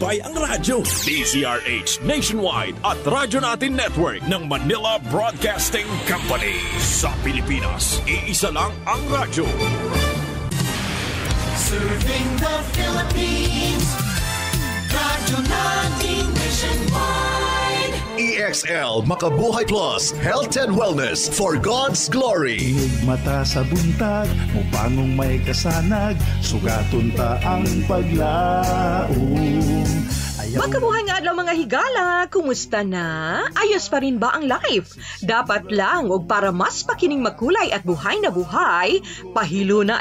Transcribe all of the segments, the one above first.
matibay ang radyo. DZRH Nationwide at Radyo Natin Network ng Manila Broadcasting Company. Sa Pilipinas, iisa lang ang radyo. Serving the Philippines, Radyo Natin Nationwide. EXL Makabuhay Plus, Health and Wellness for God's Glory. Mata sa buntag, mupangong may kasanag, sugaton ta ang paglaom. Makabuhay nga adlaw mga higala, kumusta na? Ayos pa rin ba ang life? Dapat lang og para mas pakining makulay at buhay na buhay, pahilo na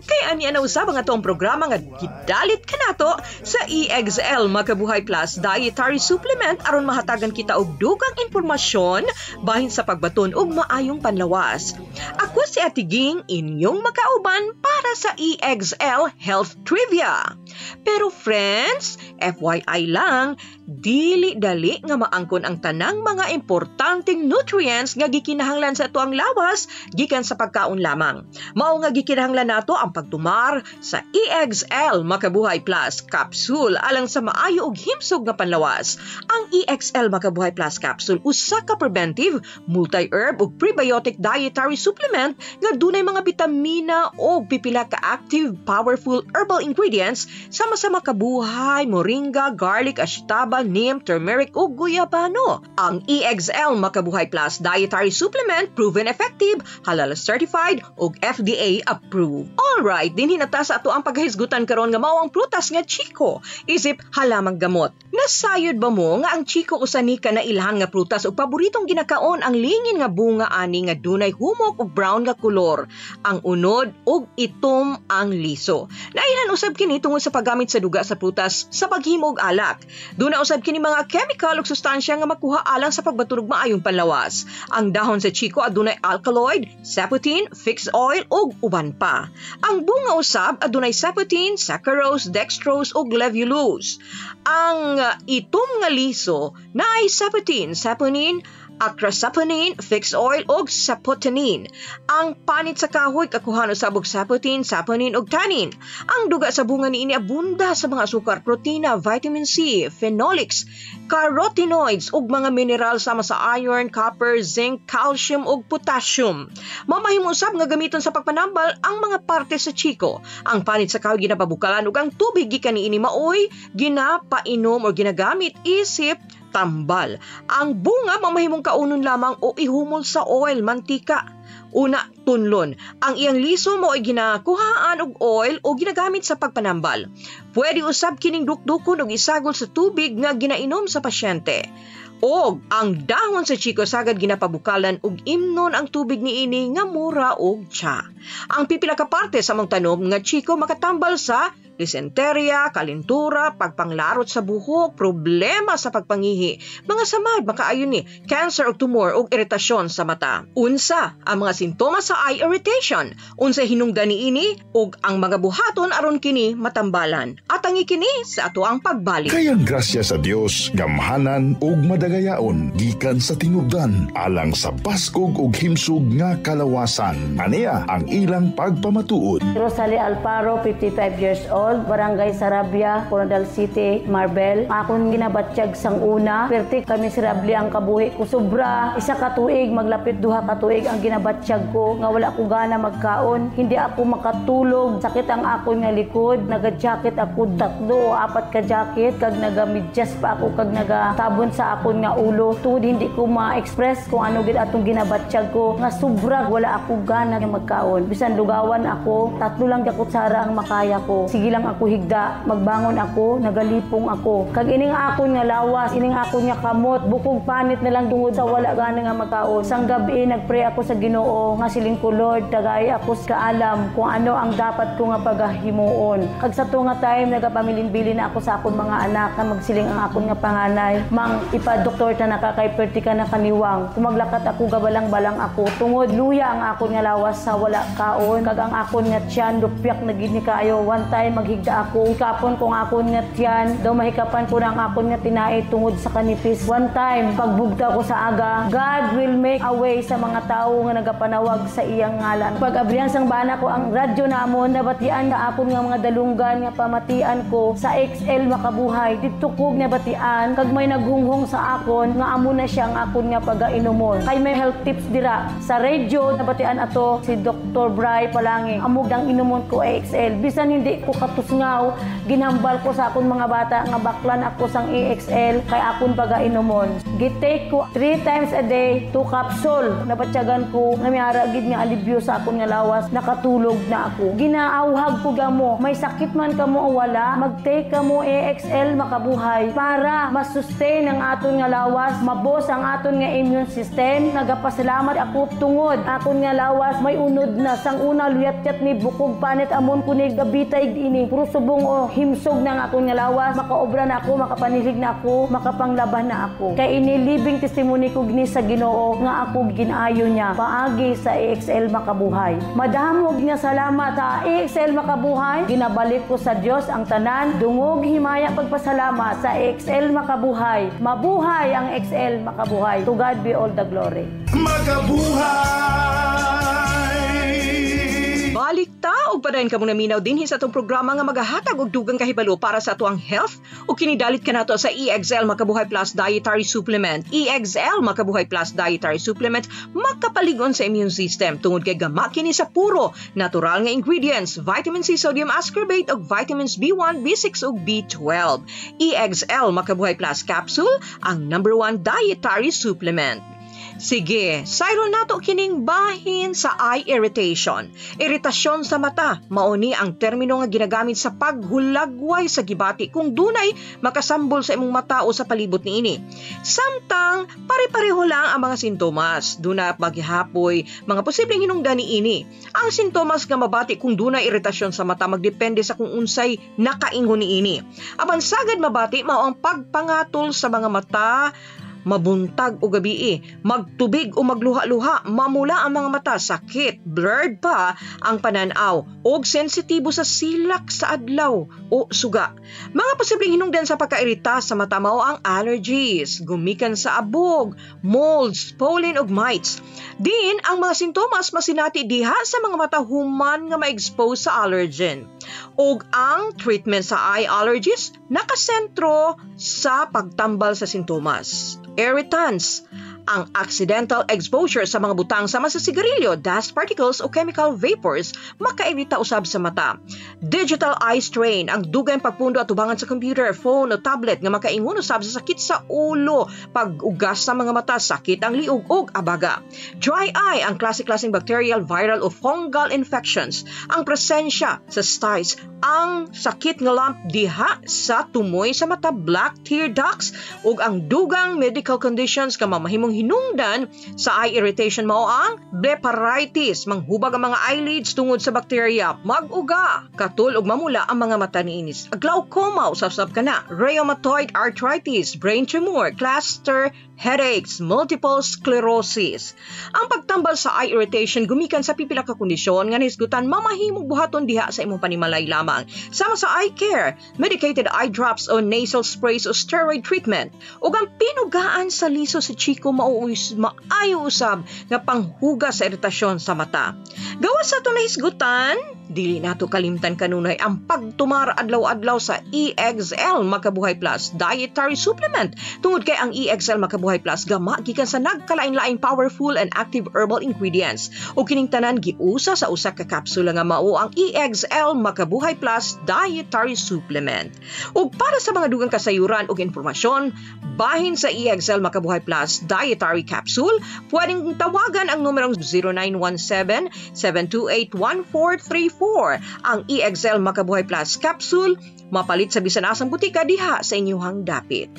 kay ani ana usab nga tong programa nga gidalit kanato sa EXL Makabuhay Plus Dietary Supplement aron mahatagan kita og dugang impormasyon bahin sa pagbaton og maayong panlawas. Ako si Ate Ging, inyong makauban para sa EXL Health Trivia. Pero friends, FYI lang, dili dali nga maangkon ang tanang mga importanteng nutrients nga gikinahanglan sa atoang lawas gikan sa pagkaon lamang. Mao nga gikinahanglan nato ang pagtumar sa EXL Makabuhay Plus Capsule alang sa maayo ug himsog nga panlawas. Ang EXL Makabuhay Plus Capsule usa ka preventive, multi-herb ug prebiotic dietary supplement nga dunay mga bitamina o pipila ka active, powerful herbal ingredients sama-sama kabuhay, moringa, garlic, ashtaba, neem, turmeric ug guyabano. Ang EXL Makabuhay Plus Dietary Supplement proven effective, halal certified ug FDA approved. Alright, dinhi na ta sa ato ang paghisgutan karon nga mao ang prutas nga chiko, isip halamang gamot. Nasayod ba mo nga ang chiko usa ni ka na ilhan nga prutas ug paboritong ginakaon ang lingin nga bunga ani nga dunay humok ug brown nga kulor, ang unod ug itom ang liso. Nailhan usab kini tungod sa paggamit sa duga sa prutas sa paghimo og alak. Duna usab kini mga chemical ug sustansya nga makuha alang sa pagbaturog maayong panlawas. Ang dahon sa chiko adunay alkaloid, saponin, fixed oil ug uban pa. Ang bunga usab adunay saponin, saccharose, dextrose ug levulose. Ang itom nga liso naay saponin, acrasaponin, fixed oil ug sapotenin. Ang panit sa kahoy kakuhan usab og saponin ug tannin. Ang duga sa bunga niini abunda sa mga asukar, protina, vitamin C, phenolics, carotenoids ug mga mineral sama sa iron, copper, zinc, calcium ug potassium. Mamahimo usab nga gamiton sa pagpanambal ang mga parte sa chiko. Ang panit sa kahoy ginapabukalan ug ang tubig gikan niini maoy ginapainom o ginagamit isip tambal. Ang bunga mamahimong kaunon lamang o ihumol sa oil, mantika. Una, tunlon. Ang iyang liso mo ay ginakuhaan og oil o ginagamit sa pagpanambal. Pwede usab kining dukdukon og isagol sa tubig nga ginainom sa pasyente. Og ang dahon sa chiko sagad ginapabukalan og imnon ang tubig niini nga mura og tsa. Ang pipila ka parte sa mong tanom nga chiko makatambal sa dysenteria, kalentura, pagpanglarot sa buhok, problema sa pagpangihi, mga samad makaayon ni cancer o tumor o iritasyon sa mata. Unsa ang mga sintomas sa eye irritation? Unsa hinungdan niini ug ang mga buhaton aron kini matambalan. At ang ikini sa ato ang pagbalik. Kayang grasya sa Dios, gamhanan ug madagayaon gikan sa tinubdan alang sa baskog ug himsog nga kalawasan. Aniya ang ilang pagpamatuod. Rosalie Alparo, 55 years old. Barangay Sarabia, Coronadal City, Marbel. Akong ginabatsyag sang una, pertik kami sirabli ang kabuhi ko. Sobra, isa ka tuig, maglapit duha ka tuig ang ginabatsyag ko. Nga wala ko gana magkaon. Hindi ako makatulog. Sakit ang akon nga likod. Naga-jacket ako 3 o 4 ka jacket. Kag naga-medyas pa ako. Kag nagatabon sa akon nga ulo. Tuod hindi ko ma-express kung ano gid atong ginabatsyag ko. Nga sobra, wala ako gana nga magkaon. Bisan lugawan ako, 3 lang kutsara ang makaya ko. Sige lang ako higda, magbangon ako, nagalipong ako. Kag ining akon nga lawas, ining akon nga kamot, bukog panit na lang tungod sa wala gana nga makaon. Sang gabi nagpray ako sa Ginoo nga siling ko, Lord, tagay ako sa alam kung ano ang dapat ko nga pagahimuon. Kag sa to nga time nagapamilin-bilin na ako sa akon mga anak na magsiling ang akon nga panganay. Mang ipa-doktor ta nakakaypertika na kaniwang. Kumaglakat ako gabalang-balang ako. Tungod luya ang akon nga lawas sa wala kaon. Kag ang akon nga tiyan lupyak na gid ni kayo. One time maghigda ako. Ikapon kung akon nga tiyan, daw mahikapan ko na ang akon nga tinai tungod sa kanipis. One time, pagbugta ko sa aga, God will make a way sa mga tao nga nagapanawag sa iyang ngalan. Pag abrihan sang bana ko ang radyo namon, nabatian na akon nga mga dalunggan nga nabatian ko sa XL Makabuhay. Dito ko nabatian kag may naghunghong sa akon nga amo na siya nga akon nga pagainomon. Kay may health tips dira sa radio nabatian ato si Dr. Bray Palanging. Amo dang inomon ko XL. Bisan hindi ko katusngaw, ginhambal ko sa akon mga bata nga baklan ako sang XL kay akon pagainomon. Gitake ko 3 times a day 2 capsule. Nabatyagan ko nga miara gid nga alibyo sa akon nga lawas, nakatulog na ako. Ginaawhag ko gamo, may sakit man kamo o wala, mag-take kamo XL Makabuhay para masustain ang aton nga lawas, mabos ang aton nga immune system. Nagapasalamat ako tungod aton nga lawas may unod na sang una luyat-yat ni bukog panit amon kunig gabitay ini. Puro subong o himsog na aton nga lawas, makaobra na ako, makapanilig na ako, makapanglaban na ako. Kay ini living testimony ko gini sa Ginoo nga ako ginaayo niya paagi sa XL Makabuhay. Madamog nga salamat sa XL Makabuhay. Ginabalik ko sa Dios ang tanan, dungog himaya pagpasalamat sa XL Makabuhay. Mabuhay ang XL Makabuhay. To God be all the glory. Balik ta og padayon kamo naminaw dinhi sa atong programa nga magahatag og dugang kahibalo para sa atuang health o kinidalit kanato sa EXL Makabuhay Plus Dietary Supplement. EXL Makabuhay Plus Dietary Supplement makapaligon sa immune system tungod kay gama kini sa puro natural nga ingredients, vitamin C, sodium ascorbate ug vitamins B1, B6 ug B12. EXL Makabuhay Plus Capsule ang #1 dietary supplement. Sige, sayron nato kining bahin sa eye irritation. Iritasyon sa mata, mauni ang termino nga ginagamit sa paghulagway sa gibati kung dunay makasambol sa imong mata o sa palibot niini. Samtang pare-pareho lang ang mga sintomas. Duna maghihapoy, mga posibleng hinungdan niini. Ang sintomas nga mabati kung dunay iritasyon sa mata magdepende sa kung unsay nakaingon niini. Aban sagad mabati mao ang pagpangatol sa mga mata, mabuntag o gabi, magtubig o magluha-luha, mamula ang mga mata, sakit, blurred pa ang pananaw, o sensitibo sa silak sa adlaw o suga. Mga posibleng hinungdan sa pagkairita sa mata mao ang allergies, gumikan sa abog, molds, pollen ug mites. Din ang mga sintomas masinati diha sa mga mata human nga ma-expose sa allergen. Og ang treatment sa eye allergies nakasentro sa pagtambal sa sintomas. Irritants, ang accidental exposure sa mga butang sama sa sigarilyo, dust particles o chemical vapors makairita usab sa mata. Digital eye strain, ang dugay pagpundo at tubangan sa computer, phone o tablet nga makaingon usab sa sakit sa ulo, pag-ugas sa mga mata, sakit ang liog ug abaga. Dry eye, ang klase-klaseng bacterial, viral o fungal infections, ang presensya sa styes, ang sakit nga lump diha sa tumoy sa mata, black tear ducts ug ang dugang medical conditions nga mamahimong hinungdan sa eye irritation mao ang blepharitis, manghubag ang mga eyelids tungod sa bakterya, mag-uga, katul ug mamula ang mga mata niinis, glaucoma usab-sab kana, rheumatoid arthritis, brain tumor, cluster headaches, multiple sclerosis. Ang pagtambal sa eye irritation gumikan sa pipila ka kondisyon nga nisgutan mamahimong buhaton diha sa imong panimalay lamang. Sama sa eye care, medicated eye drops o nasal sprays o steroid treatment. Ug ang pinugaan sa liso si Chico maayo usab nga panghugas sa iritasyon sa mata. Gawas sa ito na hisgutan, dili nato kalimtan kanunay ang pagtumar adlaw-adlaw sa EXL Makabuhay Plus Dietary Supplement. Tungod kay ang EXL Makabuhay Plus gama gikan sa nagkalain-laing powerful and active herbal ingredients. O kining tanan giusa sa usa ka kapsula nga mao ang EXL Makabuhay Plus Dietary Supplement. Ug para sa mga dugang kasayuran ug informasyon bahin sa EXL Makabuhay Plus Dietary Capsule, pwedeng tawagan ang numerong 0917-728-1434. Ang EXL Makabuhay Plus Capsule mapalit sa bisan asang butika diha sa inyong dapit.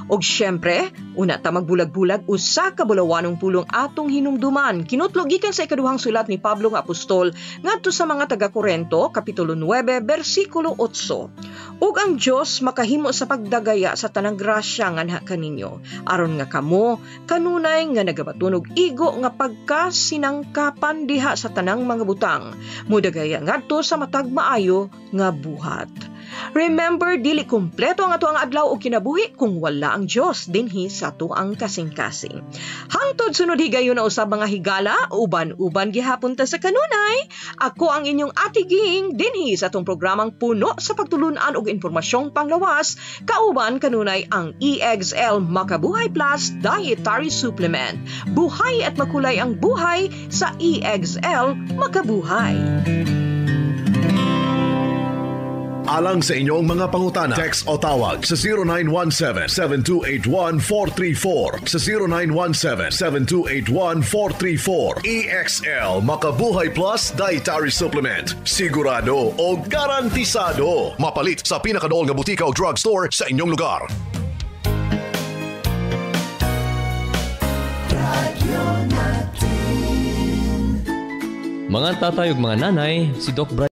Og syempre, una ta magbulag-bulag usa ka bulawanong pulong atong hinumduman. Kinutlo gikan sa ikaduhang sulat ni Pablo nga apostol ngadto sa mga taga-Korinto, kapitulo 9, bersikulo 8. Ug ang Dios makahimo sa pagdagaya sa tanang grasya nga anha kaninyo, aron nga kamo kanunay nga nagabatunog igo nga pagkasinangkapan diha sa tanang mga butang, mudagaya ngadto sa matag maayo nga buhat. Remember, dili kumpleto ang ato ang adlaw o kinabuhi kung wala ang Dios dinhi sa ato ang kasing-kasing. Hangtod sunod higayon na usab mga higala, uban-uban gihapon ta sa kanunay. Ako ang inyong atiging dinhi sa atong programang puno sa pagtulunan og impormasyong panglawas, kauban kanunay ang EXL Makabuhay Plus Dietary Supplement. Buhay at makulay ang buhay sa EXL Makabuhay. Alang sa inyong mga pangutana, text o tawag sa 0917-7281-434, sa 0917-7281-434. EXL Makabuhay Plus Dietary Supplement. Sigurado o garantisado. Mapalit sa pinakadool nga butika o drugstore sa inyong lugar. Mga tatay ug mga nanay, si Doc Brian